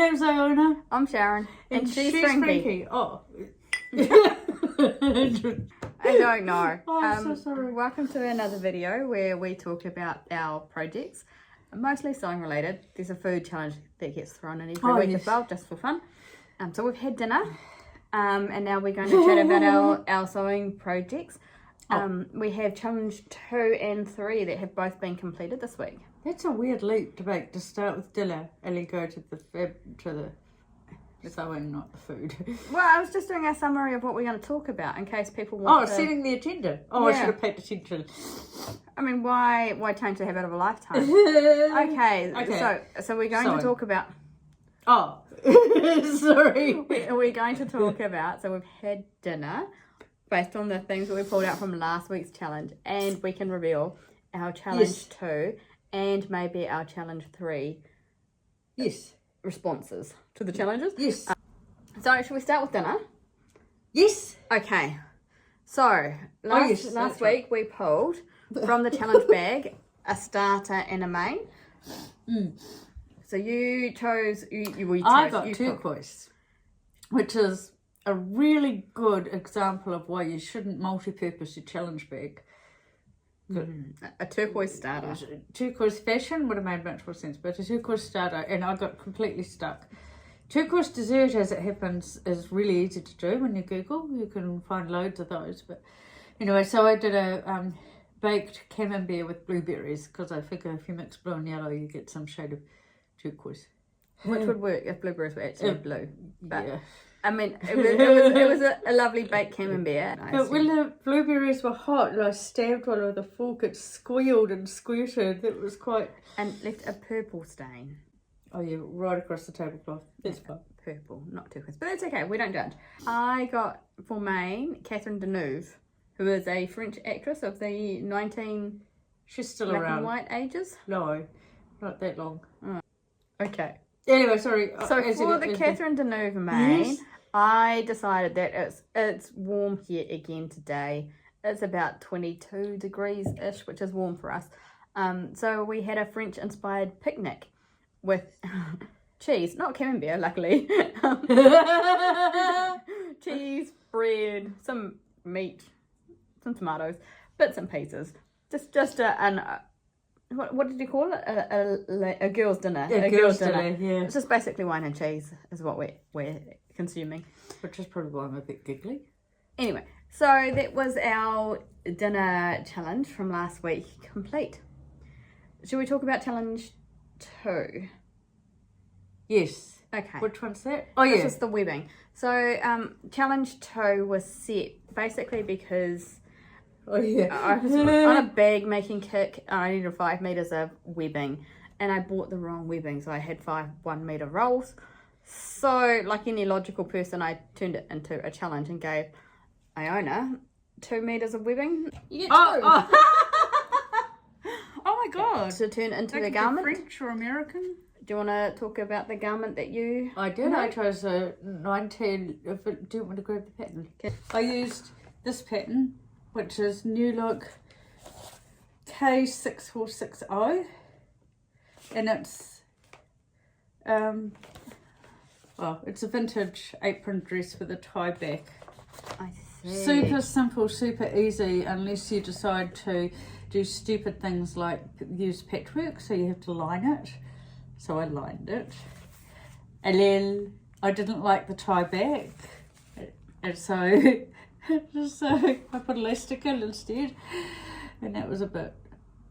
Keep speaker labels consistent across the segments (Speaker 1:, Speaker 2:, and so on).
Speaker 1: name's Iona.
Speaker 2: I'm Sharon. And she's Frankie.
Speaker 1: Oh.
Speaker 2: I don't know.
Speaker 1: Oh, I'm so sorry.
Speaker 2: Welcome to another video where we talk about our projects, mostly sewing related. There's a food challenge that gets thrown in every week as well, just for fun. So we've had dinner, and now we're going to chat about our sewing projects. We have challenge 2 and 3 that have both been completed this week.
Speaker 1: That's a weird leap to make, to start with dinner and then go to the sewing, not the food.
Speaker 2: Well, I was just doing a summary of what we're going to talk about in case people want to...
Speaker 1: setting the agenda. I should have paid attention.
Speaker 2: I mean, why change the habit of a lifetime? Okay. So we're going to talk about...
Speaker 1: Oh, sorry.
Speaker 2: We're going to talk about, so we've had dinner based on the things that we pulled out from last week's challenge, and we can reveal our challenge 2 and maybe our challenge 3 responses to the challenges.
Speaker 1: Yes.
Speaker 2: So should we start with dinner?
Speaker 1: Yes.
Speaker 2: Okay. So last week we pulled from the challenge bag a starter and a main. So you chose.
Speaker 1: I got turquoise, which is a really good example of why you shouldn't multi-purpose your challenge bag.
Speaker 2: A turquoise starter.
Speaker 1: Turquoise fashion would have made much more sense, but a turquoise starter, and I got completely stuck. Turquoise dessert, as it happens, is really easy to do when you Google. You can find loads of those. But anyway, so I did a baked camembert with blueberries, because I figure if you mix blue and yellow, you get some shade of turquoise.
Speaker 2: Which would work if blueberries were actually blue. But,
Speaker 1: yeah.
Speaker 2: I mean, it was a lovely baked camembert.
Speaker 1: But when the blueberries were hot and I stabbed one with a fork, it squealed and squirted. It was quite... And
Speaker 2: left a purple stain.
Speaker 1: Oh yeah, right across the tablecloth. That's fine.
Speaker 2: Purple, not turquoise. But that's okay, we don't judge. I got for main Catherine Deneuve, who is a French actress of the 19...
Speaker 1: She's still
Speaker 2: black
Speaker 1: around.
Speaker 2: And white ages?
Speaker 1: No, not that long.
Speaker 2: Oh. Okay.
Speaker 1: Anyway, sorry.
Speaker 2: So for the Catherine Deneuve main, I decided that it's warm here again today. It's about 22 degrees-ish, which is warm for us. So we had a French-inspired picnic with cheese, not camembert, luckily. Cheese, bread, some meat, some tomatoes, bits and pieces. Just what did you call it? A girl's dinner.
Speaker 1: A girl's dinner, yeah.
Speaker 2: It's just basically wine and cheese is what we're consuming.
Speaker 1: Which is probably why I'm a bit giggly.
Speaker 2: Anyway, so that was our dinner challenge from last week complete. Should we talk about challenge 2?
Speaker 1: Yes.
Speaker 2: Okay.
Speaker 1: Which one's that? Oh, yeah.
Speaker 2: This is the webbing. So challenge 2 was set basically because...
Speaker 1: Oh, yeah.
Speaker 2: I was on a bag making kick. I needed 5 meters of webbing, and I bought the wrong webbing, so I had 5 1 meter rolls. So, like any logical person, I turned it into a challenge and gave Iona 2 meters of webbing. You get 2.
Speaker 1: Oh my god!
Speaker 2: To turn into the garment.
Speaker 1: French or American?
Speaker 2: Do you want to talk about the garment that you?
Speaker 1: I did. I chose a 19. Do you want me to grab the pattern?
Speaker 2: Okay.
Speaker 1: I used this pattern, which is New Look K6460, and it's it's a vintage apron dress with a tie back.
Speaker 2: I see.
Speaker 1: Super simple, super easy, unless you decide to do stupid things like use patchwork, so you have to line it. So I lined it, and then I didn't like the tie back, and so I put elastic in instead, and that was a bit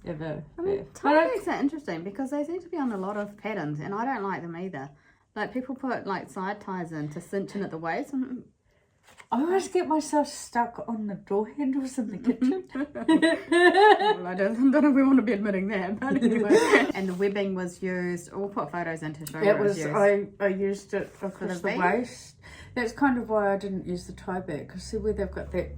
Speaker 1: of a...
Speaker 2: tie backs are interesting because they seem to be on a lot of patterns, and I don't like them either. Like, people put like side ties in to cinch in at the waist.
Speaker 1: I always get myself stuck on the door handles in the kitchen.
Speaker 2: Well, I don't know if we want to be admitting that, but anyway. And the webbing was used. We'll put photos in to show you.
Speaker 1: I used it across the waist. That's kind of why I didn't use the tie back, because see where they've got that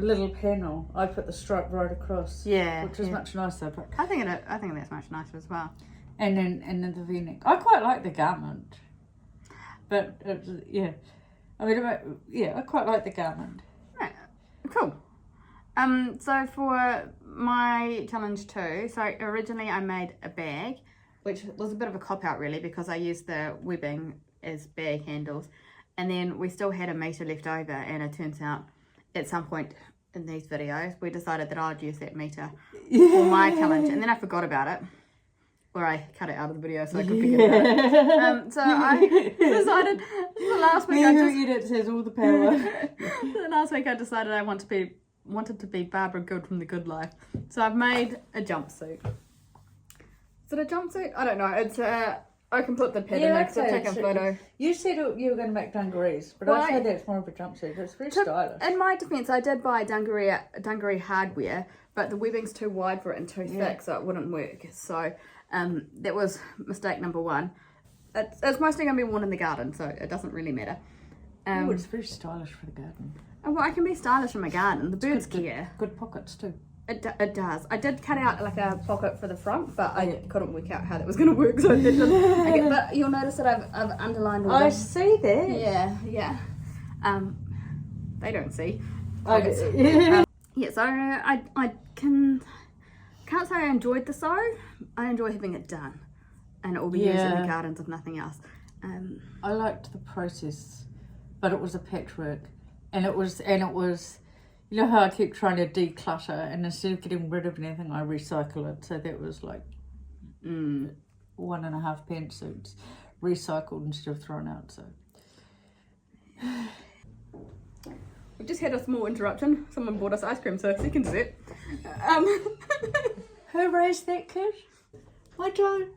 Speaker 1: little panel. I put the stripe right across.
Speaker 2: Yeah,
Speaker 1: which is much nicer. But
Speaker 2: I think that's much nicer as well.
Speaker 1: And then the V-neck. I quite like the garment, but yeah. I mean, I quite like the garment.
Speaker 2: Right, cool. So for my challenge 2, so originally I made a bag, which was a bit of a cop-out really, because I used the webbing as bag handles. And then we still had a metre left over, and it turns out at some point in these videos we decided that I'd use that metre for my challenge, and then I forgot about it, or I cut it out of the video so I could forget about it. So I decided the last week
Speaker 1: it says all the power.
Speaker 2: the last week I decided I wanted to be Barbara Good from The Good Life, so I've made a jumpsuit. Is it a jumpsuit? I don't know. It's I can put the pin in there because I've taken a photo.
Speaker 1: You said you were going to make dungarees, but I said that's more of a jumpsuit. It's very stylish.
Speaker 2: In my defence, I did buy dungaree hardware, but the webbing's too wide for it and too thick, so it wouldn't work. So that was mistake number one. It's mostly going to be worn in the garden, so it doesn't really matter.
Speaker 1: It's very stylish for the garden.
Speaker 2: Well, I can be stylish in my garden. The birds care.
Speaker 1: Good pockets too.
Speaker 2: It does. I did cut out like a pocket for the front, but I couldn't work out how that was going to work, so I didn't. But you'll notice that I've underlined all
Speaker 1: I see that.
Speaker 2: Yeah. They don't see.
Speaker 1: Okay.
Speaker 2: So I can't say I enjoyed the sew. I enjoy having it done, and it will be used in the gardens if nothing else.
Speaker 1: I liked the process, but it was a patchwork, and it was. You know how I keep trying to declutter, and instead of getting rid of anything, I recycle it. So that was like 1.5 pantsuits recycled instead of thrown out. So
Speaker 2: we just had a small interruption. Someone bought us ice cream, so second dessert.
Speaker 1: Who raised that kid? I don't.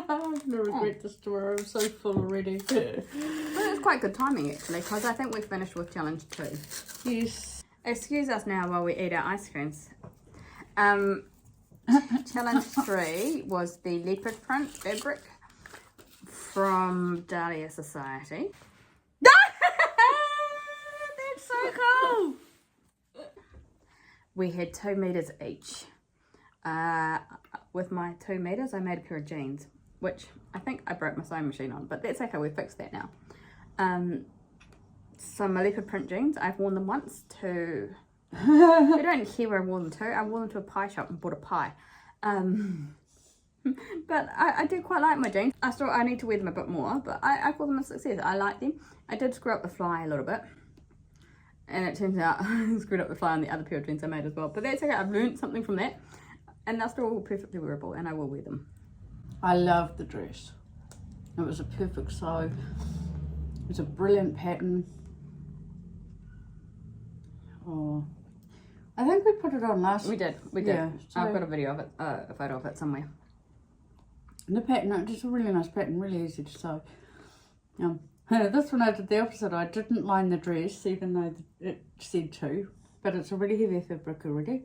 Speaker 1: I'm gonna regret this story. I'm so full already.
Speaker 2: Well, it's quite good timing actually, because I think we finished with challenge 2.
Speaker 1: Yes.
Speaker 2: Excuse us now while we eat our ice creams. Challenge 3 was the leopard print fabric from Dahlia Society. That's so cool! We had 2 meters each. With my 2 meters, I made a pair of jeans, which I think I broke my sewing machine on, but that's okay, we fixed that now. So my leopard print jeans, I've worn them once to, I don't care where I wore them to, I wore them to a pie shop and bought a pie. But I do quite like my jeans. I need to wear them a bit more, but I call them a success. I like them. I did screw up the fly a little bit, and it turns out I screwed up the fly on the other pair of jeans I made as well, but that's okay, I've learned something from that. And they're still perfectly wearable, and I will wear them.
Speaker 1: I love the dress. It was a perfect sew. It was a brilliant pattern. Oh, I think we put it on last.
Speaker 2: We did.
Speaker 1: Yeah, so
Speaker 2: I've got a video of it, a photo of it somewhere.
Speaker 1: The pattern, it's just a really nice pattern, really easy to sew. This one I did the opposite. I didn't line the dress, even though it said to, but it's a really heavy fabric already.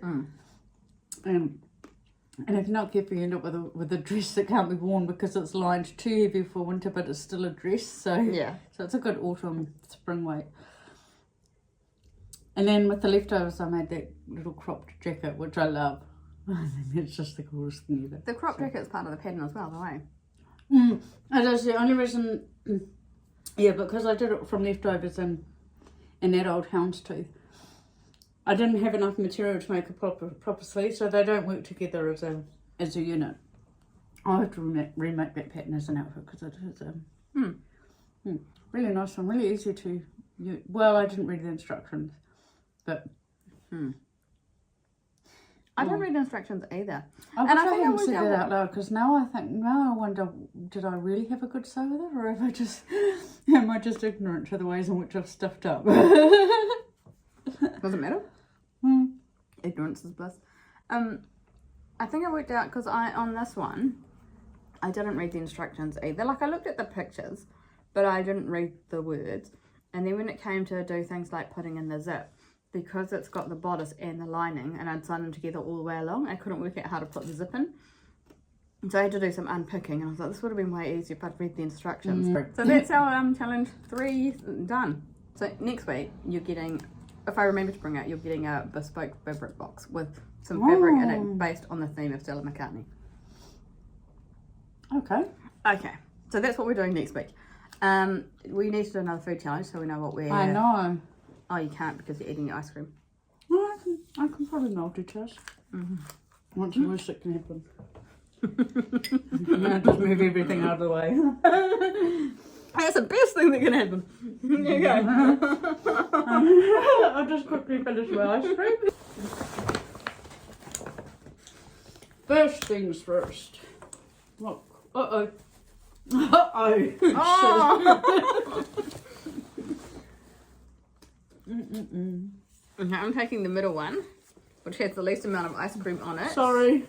Speaker 1: And if you're not careful, you end up with a dress that can't be worn because it's lined too heavy for winter, but it's still a dress. So so it's a good autumn spring weight. And then with the leftovers, I made that little cropped jacket, which I love. I think it's just the coolest thing ever.
Speaker 2: The crop jacket's part of the pattern as well, the way.
Speaker 1: And that's the only reason. Because I did it from leftovers in that old houndstooth. I didn't have enough material to make a proper sleeve, so they don't work together as a unit. I'll have to remake that pattern as an outfit because it is really nice one, really easy to use. Well, I didn't read the instructions, but
Speaker 2: I didn't read the instructions either.
Speaker 1: I haven't said that out loud because now I wonder, did I really have a good sew with it, or am I just ignorant to the ways in which I've stuffed up?
Speaker 2: Doesn't matter. Ignorance is bliss. I think I worked out because on this one I didn't read the instructions either. Like, I looked at the pictures, but I didn't read the words. And then when it came to do things like putting in the zip, because it's got the bodice and the lining, and I'd sewn them together all the way along, I couldn't work out how to put the zip in. So I had to do some unpicking, and I was like, this would have been way easier if I'd read the instructions. So that's our challenge 3 done. So next week you're getting, if I remember to bring it, you're getting a bespoke fabric box with some fabric in it based on the theme of Stella McCartney. Okay, so that's what we're doing next week. We need to do another food challenge so we know what we're...
Speaker 1: I know.
Speaker 2: Oh, you can't because you're eating your ice cream.
Speaker 1: Well, I can probably multitask. Once the worst that can happen. Now just move everything out of the way.
Speaker 2: That's the best thing that can happen. There you go.
Speaker 1: I'll just quickly finish my ice cream. First things first. Look. Uh-oh. Uh-oh.
Speaker 2: Oh. Okay, I'm taking the middle one, which has the least amount of ice cream on it.
Speaker 1: Sorry.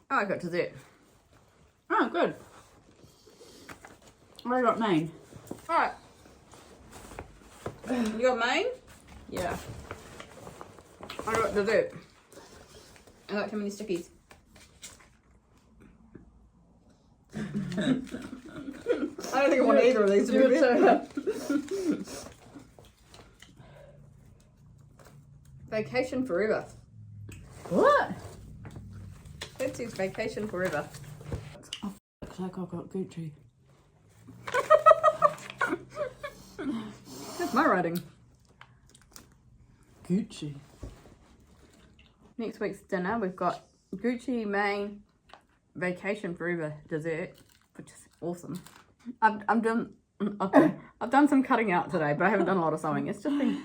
Speaker 2: Oh, I got dessert.
Speaker 1: Oh, good. I got mine.
Speaker 2: Alright. You got mine?
Speaker 1: Yeah.
Speaker 2: I got dessert. I got too many stickies. I don't think I want either of these to be fair. Vacation forever.
Speaker 1: What?
Speaker 2: That says vacation forever.
Speaker 1: Oh, looks like I got Gucci.
Speaker 2: That's my writing.
Speaker 1: Gucci.
Speaker 2: Next week's dinner, we've got Gucci main vacation forever dessert, which is awesome. I've done some cutting out today, but I haven't done a lot of sewing. It's just been.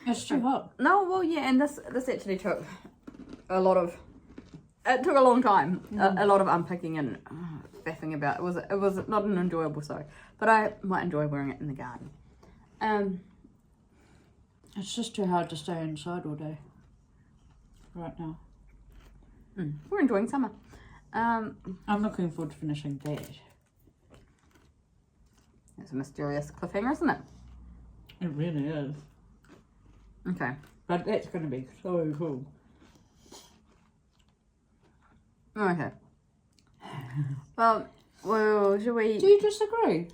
Speaker 1: It's too hot.
Speaker 2: No, well, yeah, and this actually took a lot of. It took a long time. A lot of unpicking and faffing about. It was not an enjoyable sew, but I might enjoy wearing it in the garden.
Speaker 1: It's just too hard to stay inside all day. Right now.
Speaker 2: We're enjoying summer.
Speaker 1: I'm looking forward to finishing that.
Speaker 2: It's a mysterious cliffhanger, isn't it?
Speaker 1: It really is.
Speaker 2: Okay.
Speaker 1: But that's going to be so cool.
Speaker 2: Okay. Well, shall we...
Speaker 1: Do you disagree?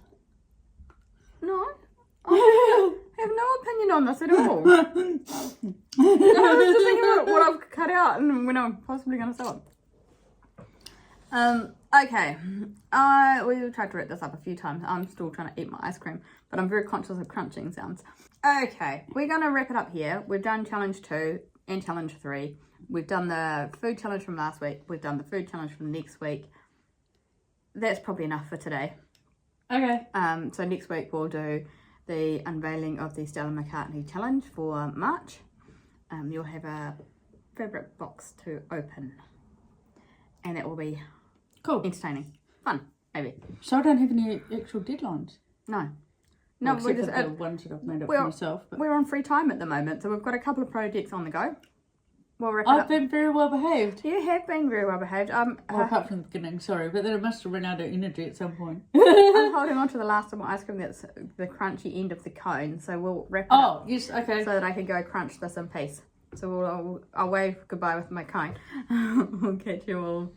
Speaker 2: No. I have no opinion on this at all. I was just thinking about what I've cut out and when I'm possibly going to sew it. Okay. We've tried to wrap this up a few times. I'm still trying to eat my ice cream, but I'm very conscious of crunching sounds. Okay, we're going to wrap it up here. We've done challenge 2 and challenge 3. We've done the food challenge from last week. We've done the food challenge from next week. That's probably enough for today.
Speaker 1: Okay.
Speaker 2: So next week we'll do the unveiling of the Stella McCartney challenge for March. You'll have a fabric box to open, and that will be
Speaker 1: cool,
Speaker 2: entertaining, fun, maybe.
Speaker 1: So I don't have any actual deadlines.
Speaker 2: No,
Speaker 1: Well, except for the ones that I've made up for myself. But
Speaker 2: we're on free time at the moment, so we've got a couple of projects on the go. We'll wrap it
Speaker 1: I've
Speaker 2: up.
Speaker 1: been very well behaved.
Speaker 2: You have been very well behaved.
Speaker 1: Well, apart from the beginning, sorry, but then it must have run out of energy at some point.
Speaker 2: I'm holding on to the last of my ice cream. That's the crunchy end of the cone, so we'll wrap it up.
Speaker 1: Oh, yes, okay.
Speaker 2: So that I can go crunch this in peace. So I'll wave goodbye with my cone. We'll catch you all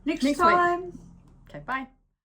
Speaker 1: Next
Speaker 2: next
Speaker 1: time.
Speaker 2: week. Okay, bye.